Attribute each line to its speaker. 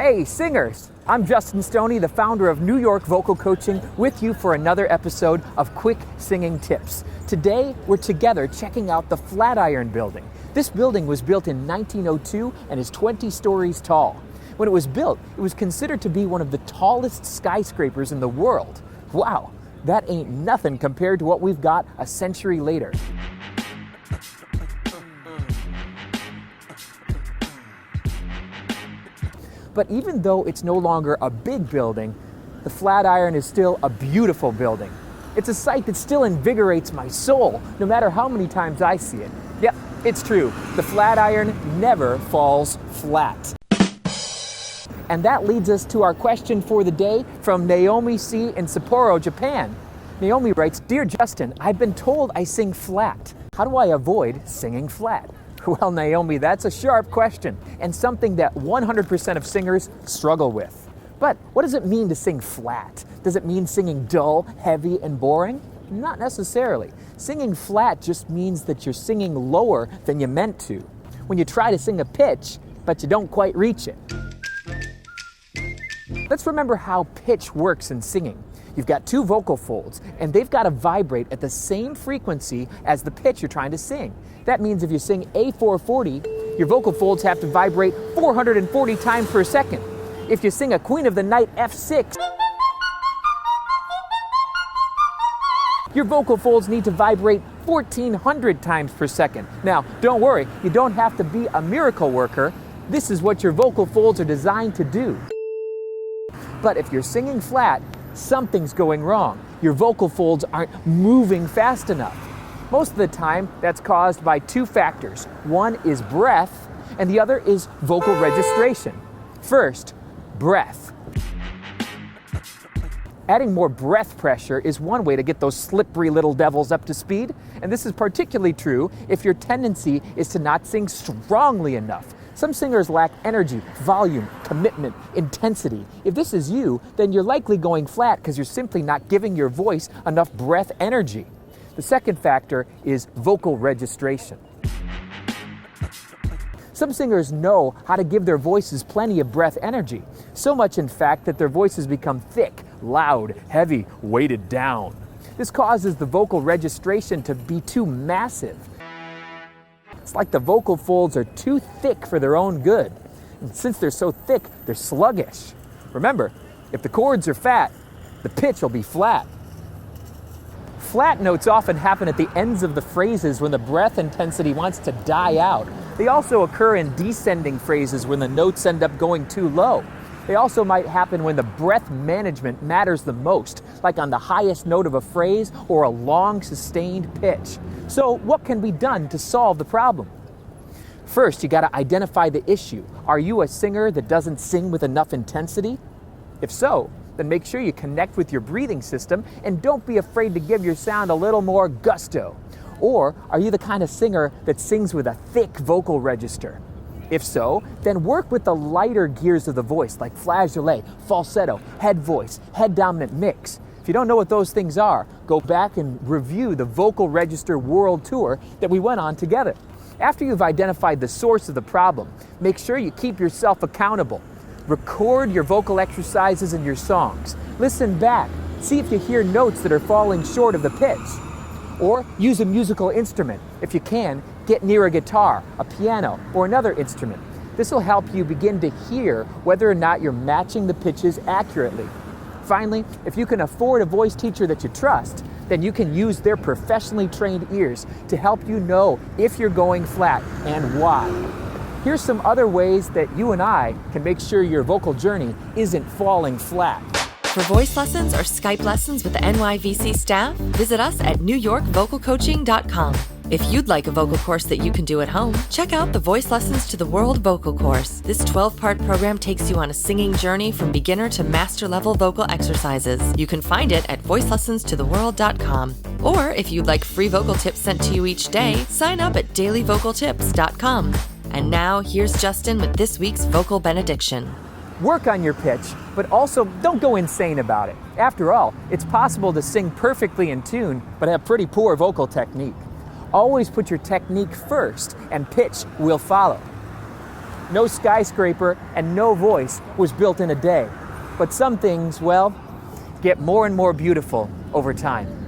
Speaker 1: Hey, singers! I'm Justin Stoney, the founder of New York Vocal Coaching, with you for another episode of Quick Singing Tips. Today, we're together checking out the Flatiron building. This building was built in 1902 and is 20 stories tall. When it was built, it was considered to be one of the tallest skyscrapers in the world. Wow, that ain't nothing compared to what we've got a century later. But even though it's no longer a big building, the Flatiron is still a beautiful building. It's a sight that still invigorates my soul, no matter how many times I see it. Yep, it's true. The Flatiron never falls flat. And that leads us to our question for the day from Naomi C. in Sapporo, Japan. Naomi writes, "Dear Justin, I've been told I sing flat. How do I avoid singing flat?" Well, Naomi, that's a sharp question and something that 100% of singers struggle with. But what does it mean to sing flat? Does it mean singing dull, heavy, and boring? Not necessarily. Singing flat just means that you're singing lower than you meant to. When you try to sing a pitch, but you don't quite reach it. Let's remember how pitch works in singing. You've got two vocal folds, and they've got to vibrate at the same frequency as the pitch you're trying to sing. That means if you sing A440, your vocal folds have to vibrate 440 times per second. If you sing a Queen of the Night F6, your vocal folds need to vibrate 1,400 times per second. Now, don't worry, you don't have to be a miracle worker. This is what your vocal folds are designed to do. But if you're singing flat, something's going wrong. Your vocal folds aren't moving fast enough. Most of the time, that's caused by two factors. One is breath, and the other is vocal registration. First, breath. Adding more breath pressure is one way to get those slippery little devils up to speed, and this is particularly true if your tendency is to not sing strongly enough. Some singers lack energy, volume, commitment, intensity. If this is you, then you're likely going flat because you're simply not giving your voice enough breath energy. The second factor is vocal registration. Some singers know how to give their voices plenty of breath energy, so much in fact that their voices become thick, loud, heavy, weighted down. This causes the vocal registration to be too massive. It's like the vocal folds are too thick for their own good. And since they're so thick, they're sluggish. Remember, if the chords are fat, the pitch will be flat. Flat notes often happen at the ends of the phrases when the breath intensity wants to die out. They also occur in descending phrases when the notes end up going too low. They also might happen when the breath management matters the most, like on the highest note of a phrase or a long sustained pitch. So what can be done to solve the problem? First, you got to identify the issue. Are you a singer that doesn't sing with enough intensity? If so, then make sure you connect with your breathing system and don't be afraid to give your sound a little more gusto. Or are you the kind of singer that sings with a thick vocal register? If so, then work with the lighter gears of the voice like flageolet, falsetto, head voice, head dominant mix. If you don't know what those things are, go back and review the Vocal Register World Tour that we went on together. After you've identified the source of the problem, make sure you keep yourself accountable. Record your vocal exercises and your songs. Listen back. See if you hear notes that are falling short of the pitch. Or use a musical instrument. If you can, get near a guitar, a piano, or another instrument. This will help you begin to hear whether or not you're matching the pitches accurately. Finally, if you can afford a voice teacher that you trust, then you can use their professionally trained ears to help you know if you're going flat and why. Here's some other ways that you and I can make sure your vocal journey isn't falling flat.
Speaker 2: For voice lessons or Skype lessons with the NYVC staff, visit us at NewYorkVocalCoaching.com. If you'd like a vocal course that you can do at home, check out the Voice Lessons to the World vocal course. This 12-part program takes you on a singing journey from beginner to master-level vocal exercises. You can find it at voicelessonstotheworld.com. Or if you'd like free vocal tips sent to you each day, sign up at dailyvocaltips.com. And now, here's Justin with this week's Vocal Benediction.
Speaker 1: Work on your pitch, but also don't go insane about it. After all, it's possible to sing perfectly in tune, but have pretty poor vocal technique. Always put your technique first, and pitch will follow. No skyscraper and no voice was built in a day. But some things, well, get more and more beautiful over time.